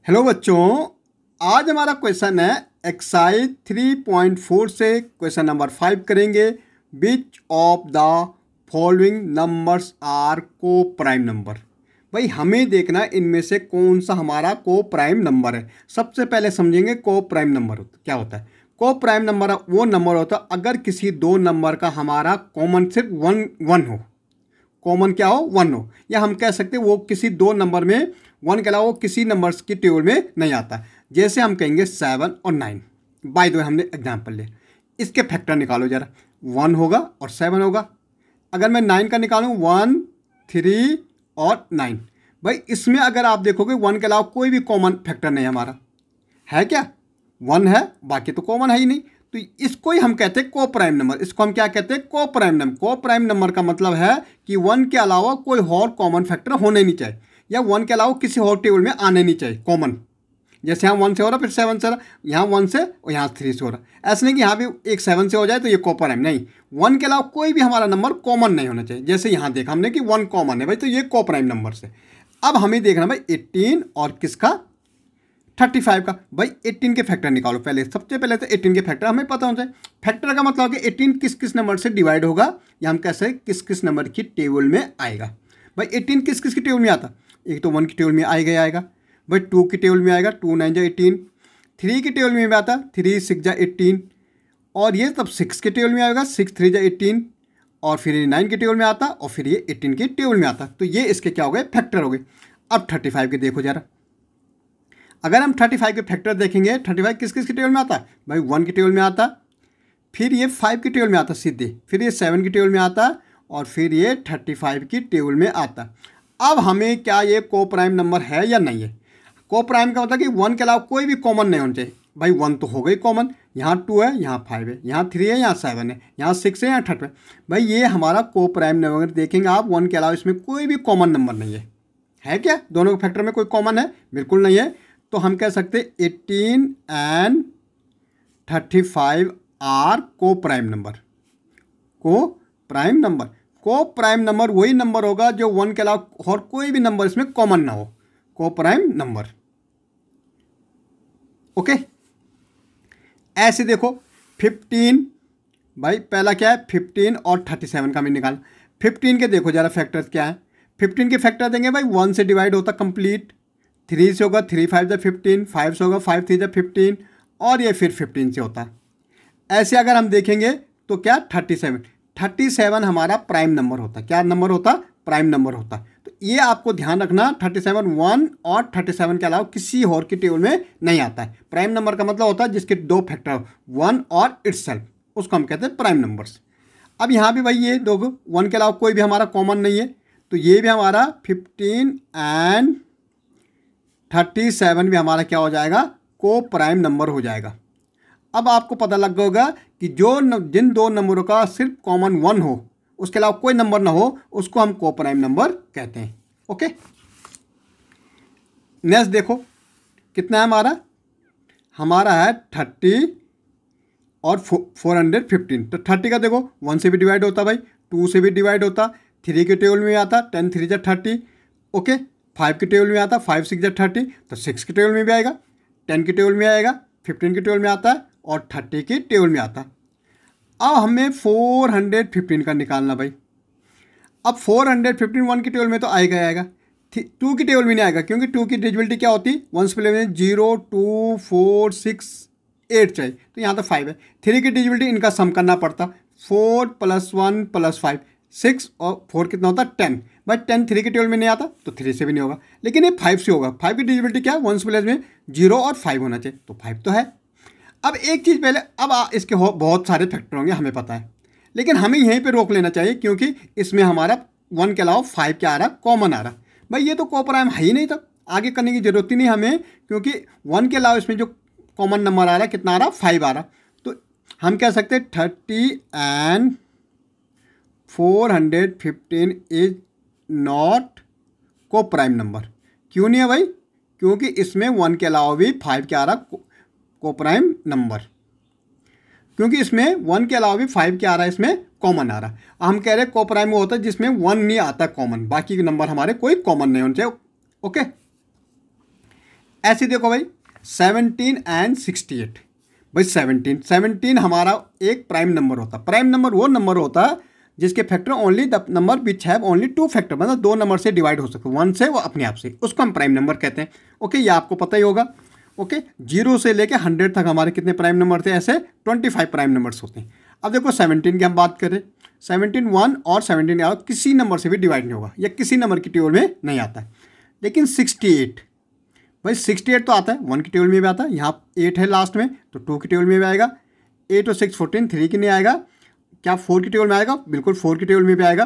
Hello बच्चों, आज हमारा क्वेश्चन है एक्सरसाइज 3.4 से क्वेश्चन नंबर 5 करेंगे। Which of the following numbers are coprime number. भाई हमें देखना इनमें से कौन सा हमारा को प्राइम नंबर है। सबसे पहले समझेंगे को प्राइम नंबर क्या होता है। को प्राइम नंबर वो नंबर होता है अगर किसी दो नंबर का हमारा कॉमन सिर्फ वन हो। कॉमन क्या हो? वन हो। या हम कह सकते हैं वो किसी दो नंबर में वन के अलावा किसी नंबर्स की टेबल में नहीं आता। जैसे हम कहेंगे 7 और 9। बाय द वे हमने एग्जाम्पल लिया, इसके फैक्टर निकालो जरा। 1 होगा और 7 होगा। अगर मैं 9 का निकालूँ 1, 3 और 9। भाई इसमें अगर आप देखोगे 1 के अलावा कोई भी कॉमन फैक्टर नहीं हमारा है। क्या 1 है? बाकी तो कॉमन है ही नहीं। तो इसको ही हम कहते हैं को प्राइम नंबर। इसको हम क्या कहते हैं? को प्राइम नंबर। को प्राइम नंबर का मतलब है कि 1 के अलावा कोई और कॉमन फैक्टर होने नहीं चाहिए, या 1 के अलावा किसी और टेबल में आने नहीं चाहिए कॉमन। जैसे यहाँ 1 से हो रहा, फिर 7 से हो रहा, यहाँ 1 से और यहाँ 3 से हो रहा। ऐसा नहीं कि यहाँ भी एक 7 से हो जाए तो ये को प्राइम नहीं। 1 के अलावा कोई भी हमारा नंबर कॉमन नहीं होना चाहिए। जैसे यहाँ देखा हमने कि 1 कॉमन है भाई, तो ये को प्राइम नंबर से। अब हमें देखना भाई 18 और किसका? 35 का। भाई 18 के फैक्टर निकालो पहले। सबसे पहले तो 18 के फैक्टर हमें पता होना चाहिए। फैक्टर का मतलब कि 18 किस किस नंबर से डिवाइड होगा, या हम कैसे किस किस नंबर की टेबल में आएगा। भाई 18 किस किस की टेबल में आता? एक तो 1 की टेबल में आएगा। भाई 2 की टेबल में आएगा, 2 9 जा 18। 3 की टेबल में भी आता, 3 6 जा 18। और ये तब 6 के टेबल में आएगा, 6 3 जा 18। और फिर ये 9 के टेबल में आता, और फिर ये 18 के टेबल में आता। तो ये इसके क्या हो गए? फैक्टर हो गए। अब 35 के देखो जरा। अगर हम 35 के फैक्टर देखेंगे, 35 किस किस की टेबल में आता? भाई 1 की टेबल में आता, फिर ये 5 की टेबल में आता सीधे, फिर ये 7 की टेबल में आता, और फिर ये 35 की टेबल में आता। अब हमें क्या ये को प्राइम नंबर है या नहीं है? को प्राइम का मतलब कि 1 के अलावा कोई भी कॉमन नहीं होना चाहिए। भाई 1 तो हो गई कॉमन, यहाँ 2 है, यहाँ 5 है, यहाँ 3 है, यहाँ 7 है, यहाँ 6 है, यहाँ 30 है। भाई ये हमारा को प्राइम नंबर देखेंगे आप, 1 के अलावा इसमें कोई भी कॉमन नंबर नहीं है क्या? दोनों के फैक्टर में कोई कॉमन है? बिल्कुल नहीं है। तो हम कह सकते 18 and 35 are coprime number. को प्राइम नंबर। को प्राइम नंबर वही नंबर होगा जो 1 के अलावा और कोई भी नंबर इसमें कॉमन ना हो। को प्राइम नंबर। ओके, ऐसे देखो 15। भाई पहला क्या है? 15 और 37 का मैं निकाल। 15 के देखो जरा फैक्टर क्या है। 15 के फैक्टर देंगे भाई 1 से डिवाइड होता कंप्लीट, 3 से होगा 3 5 जा 15, 5 से होगा 5 3 जा 15, और ये फिर 15 से होता है। ऐसे अगर हम देखेंगे तो क्या 37 हमारा प्राइम नंबर होता। क्या नंबर होता? प्राइम नंबर होता। तो ये आपको ध्यान रखना, 37 1 और 37 के अलावा किसी और की टेबल में नहीं आता है। प्राइम नंबर का मतलब होता है जिसके दो फैक्टर 1 और इटसेल्फ, उसको हम कहते हैं प्राइम नंबर्स। अब यहाँ भी भाई ये दो 1 के अलावा कोई भी हमारा कॉमन नहीं है, तो ये भी हमारा 15 एंड 37 भी हमारा क्या हो जाएगा? को प्राइम नंबर हो जाएगा। अब आपको पता लग गया होगा कि जिन दो नंबरों का सिर्फ कॉमन 1 हो, उसके अलावा कोई नंबर ना हो, उसको हम को प्राइम नंबर कहते हैं। ओके, नेक्स्ट देखो कितना है हमारा है 30 और 415। तो 30 का देखो 1 से भी डिवाइड होता भाई, 2 से भी डिवाइड होता, 3 के टेबल में आता, 10 3 जा 30। ओके, 5 के टेबल में आता, 5 6 जा 30, तो 6 के टेबल में भी आएगा, 10 के टेबल में आएगा, 15 के टेबल में आता है, और 30 के टेबल में आता। अब हमें 415 का निकालना भाई। अब 415 1 की टेबल में तो आएगा, 2 की टेबल में नहीं आएगा, क्योंकि 2 की डिजिबिलिटी क्या होती? 1 से पहले 0 2 4 6 8 चाहिए, तो यहाँ तो 5 है। 3 की डिजिबिलिटी इनका सम करना पड़ता, 4 + 1 + 5 6, और 4 कितना होता? 10। भाई 10 3 के टेबल में नहीं आता, तो 3 से भी नहीं होगा, लेकिन ये 5 से होगा। 5 की डिजिबिलिटी क्या है? 1 से प्लस में 0 और 5 होना चाहिए, तो 5 तो है। अब एक चीज़ पहले, अब इसके बहुत सारे फैक्टर होंगे हमें पता है, लेकिन हमें यहीं पे रोक लेना चाहिए, क्योंकि इसमें हमारा 1 के अलावा 5 क्या आ रहा? कॉमन आ रहा। भाई ये तो को प्राइम है ही नहीं, तब आगे करने की जरूरत ही नहीं हमें, क्योंकि 1 के अलावा इसमें जो कॉमन नंबर आ रहा है कितना आ रहा? 5 आ रहा। तो हम कह सकते 30 एंड 415 इज नॉट को प्राइम नंबर। क्यों नहीं है भाई? क्योंकि इसमें 1 के अलावा भी 5 क्या आ रहा? को प्राइम नंबर। क्योंकि इसमें 1 के अलावा भी 5 क्या आ रहा है? इसमें कॉमन आ रहा। हम कह रहे हैं को प्राइम वो होता है जिसमें 1 नहीं आता कॉमन, बाकी के नंबर हमारे कोई कॉमन नहीं होने चाहिए। ओके, ऐसे देखो भाई 17 एंड 68। भाई 17 हमारा एक प्राइम नंबर होता है। प्राइम नंबर वो नंबर होता है जिसके factor only the number which have only 2 factor, मतलब 2 नंबर से डिवाइड हो सकते हैं, 1 से वो अपने आप से, उसको हम प्राइम नंबर कहते हैं। ओके, ये आपको पता ही होगा। ओके, 0 से लेके 100 तक हमारे कितने प्राइम नंबर थे? ऐसे 25 प्राइम नंबर्स होते हैं। अब देखो 17 की हम बात करें, 17 1 और 17 किसी नंबर से भी डिवाइड नहीं होगा या किसी नंबर की टेबल में नहीं आता है। लेकिन 68, भाई 68 तो आता है, 1 की टेबल में भी आता है, यहाँ 8 है लास्ट में तो 2 की टेबल में भी आएगा। 8 और 6 14, 3 की नहीं आएगा। क्या 4 की टेबल में आएगा? बिल्कुल 4 की टेबल में भी आएगा।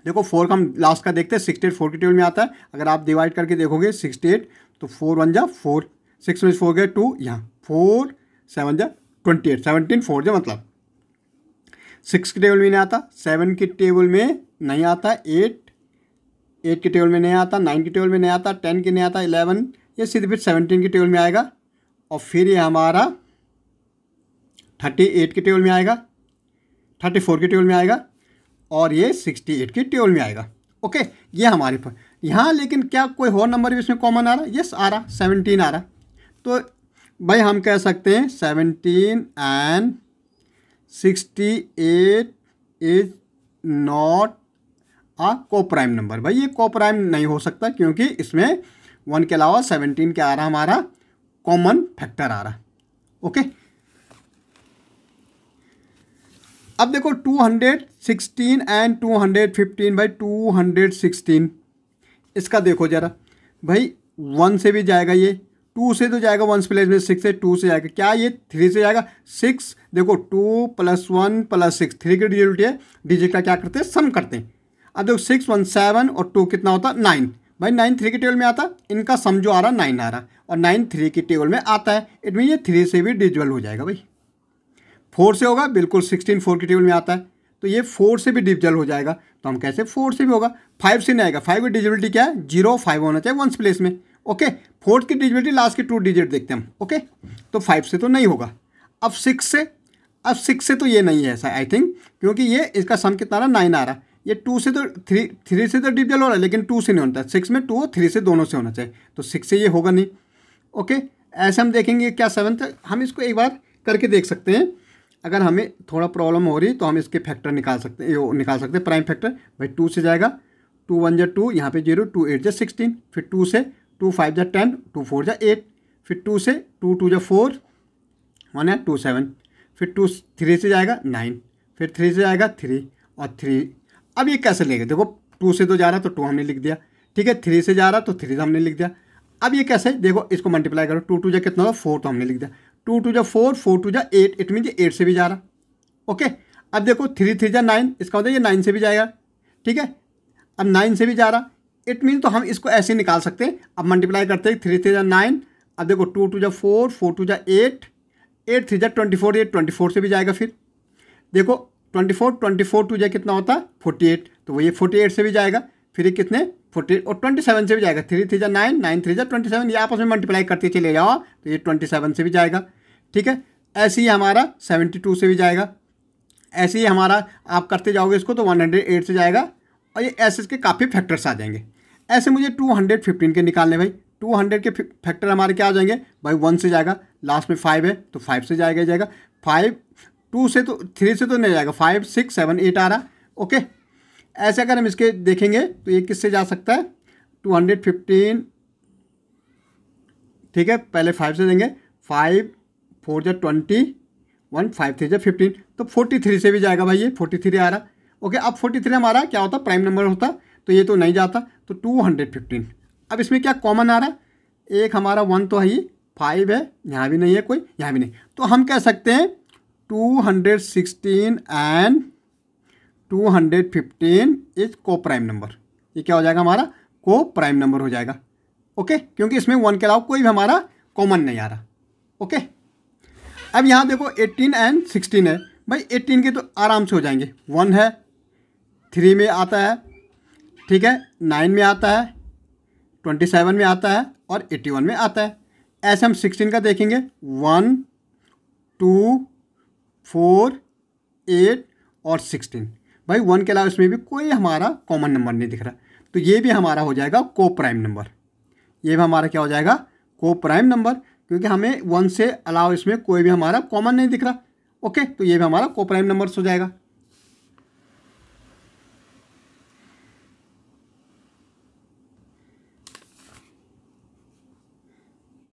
देखो 4 का हम लास्ट का देखते हैं, 68 4 की टेबल में आता है। अगर आप डिवाइड करके देखोगे 68 तो 4 1 जा 4, 6 में 4 गए 2, यहाँ 4 7 जा 28, 17 4 जा मतलब 6 की टेबल में नहीं आता, 7 की टेबल में नहीं आता, 8 की टेबल में नहीं आता, 9 की टेबल में नहीं आता, 10 की नहीं आता, 11, ये सीधे फिर 17 की टेबल में आएगा। और फिर ये हमारा 38 की टेबल में आएगा, 34 की टेबल में आएगा और ये 68 की टेबल में आएगा। ओके, ये हमारे पर यहाँ। लेकिन क्या कोई और नंबर भी इसमें कॉमन आ रहा? यस आ रहा, 17 आ रहा। तो भाई हम कह सकते हैं 17 एंड 68 इज नॉट आ को प्राइम नंबर। भाई ये को प्राइम नहीं हो सकता क्योंकि इसमें 1 के अलावा 17 क्या आ रहा हमारा? कॉमन फैक्टर आ रहा। ओके, अब देखो 216 एंड 215। भाई 216 इसका देखो जरा, भाई 1 से भी जाएगा, ये 2 से तो जाएगा, 1 प्लेस में 6 से 2 से जाएगा, क्या ये 3 से जाएगा? 6 देखो 2 + 1 + 6, 3 की डिजिट है, डिजिट का क्या करते हैं? सम करते हैं। अब देखो 6 1 7 और 2 कितना होता? 9। भाई 9 3 की टेबल में आता, इनका सम जो आ रहा 9 आ रहा और 9 3 की टेबल में आता है। इट मीन ये 3 से भी डिविजिबल हो जाएगा। भाई 4 से होगा, बिल्कुल 16 4 की टेबल में आता है तो ये 4 से भी डिविजिबल हो जाएगा। तो हम कैसे 4 से भी होगा, 5 से नहीं आएगा। 5 की डिविजिबिलिटी क्या है? 0 5 होना चाहिए 1 प्लेस में। ओके, 4 की डिविजिबिलिटी लास्ट के 2 डिजिट देखते हैं हम। ओके, तो 5 से तो नहीं होगा। अब 6 से, अब 6 से तो ये नहीं है ऐसा आई थिंक, क्योंकि ये इसका सम कितना आ रहा? 9 आ रहा। ये 2 से तो 3 से तो डिविजिबल हो रहा है लेकिन 2 से नहीं होता। 6 में 2 और 3 से दोनों से होना चाहिए, तो 6 से ये होगा नहीं। ओके, ऐसे हम देखेंगे क्या 7 हम इसको एक बार करके देख सकते हैं। अगर हमें थोड़ा प्रॉब्लम हो रही तो हम इसके फैक्टर निकाल सकते हैं, निकाल सकते हैं प्राइम फैक्टर। भाई 2 से जाएगा, 2 1 जा 2, यहाँ पे 0, 2 8 जा 16, फिर 2 से 2 5 जा 10, 2 4 जा 8, फिर 2 से 2 2 जा 4, 1 है 2 7, फिर 2 3 से जाएगा 9, फिर 3 से जाएगा 3 और 3। अब ये कैसे लेंगे? देखो 2 से तो जा रहा तो 2 हमने लिख दिया, ठीक है, 3 से जा रहा तो 3 हमने लिख दिया। अब ये कैसे? देखो इसको मल्टीप्लाई करो, 2 2 जा कितना होगा? 4 तो हमने लिख दिया, 2 2 जा 4, 4 2 जा 8, इट मीन ये 8 से भी जा रहा। ओके, अब देखो 3 3 जा 9, इसका मतलब ये 9 से भी जाएगा, ठीक है। अब 9 से भी जा रहा, इट मीन तो हम इसको ऐसे निकाल सकते हैं। अब मल्टीप्लाई करते हैं, 3 3 जा 9, अब देखो 2 2 जा 4, 4 2 जा 8, 8 3 जा 24, ये 24 से भी जाएगा। फिर देखो 24 24 2 जा कितना होता है? 48, तो वो ये 48 से भी जाएगा। फिर ये कितने? 48 और 27 से भी जाएगा। 3 3 जा 9, 9 3 जा 27, ये आपस में मल्टीप्लाई करते चले जाओ तो ये 27 से भी जाएगा, ठीक है। ऐसे ही हमारा 72 से भी जाएगा। ऐसे ही हमारा आप करते जाओगे इसको तो 108 से जाएगा और ये ऐसे इसके काफ़ी फैक्टर्स आ जाएंगे। ऐसे मुझे 215 के निकालने। भाई 200 के फैक्टर हमारे क्या आ जाएंगे? भाई 1 से जाएगा, लास्ट में 5 है तो 5 से जाएगा, जाएगा 5, 2 से तो 3 से तो नहीं जाएगा, 5 6 7 8 आ रहा। ओके, ऐसे अगर हम इसके देखेंगे तो ये किससे जा सकता है? 215, ठीक है, पहले 5 से देंगे, 5 4 जा 20, 1 5 3 जा 15, तो 43 से भी जाएगा। भाई ये 43 आ रहा। ओके, अब 43 हमारा क्या होता? प्राइम नंबर होता, तो ये तो नहीं जाता, तो 215। अब इसमें क्या कॉमन आ रहा? एक हमारा 1 तो है ही, 5 है, यहाँ भी नहीं है कोई, यहाँ भी नहीं, तो हम कह सकते हैं 216 एंड 215 इज को प्राइम नंबर। ये क्या हो जाएगा? हमारा को प्राइम नंबर हो जाएगा। ओके, क्योंकि इसमें 1 के अलावा कोई भी हमारा कॉमन नहीं आ रहा। ओके, अब यहाँ देखो 18 एंड 16 है। भाई 18 के तो आराम से हो जाएंगे, 1 है, 3 में आता है, ठीक है, 9 में आता है, 27 में आता है और 81 में आता है। ऐसे हम 16 का देखेंगे, 1 2 4 8 और 16। भाई 1 के अलावा इसमें भी कोई हमारा कॉमन नंबर नहीं दिख रहा, तो ये भी हमारा हो जाएगा को प्राइम नंबर। ये भी हमारा क्या हो जाएगा? को प्राइम नंबर, क्योंकि हमें 1 से अलावा इसमें कोई भी हमारा कॉमन नहीं दिख रहा। ओके, तो ये भी हमारा को प्राइम नंबर्स हो जाएगा।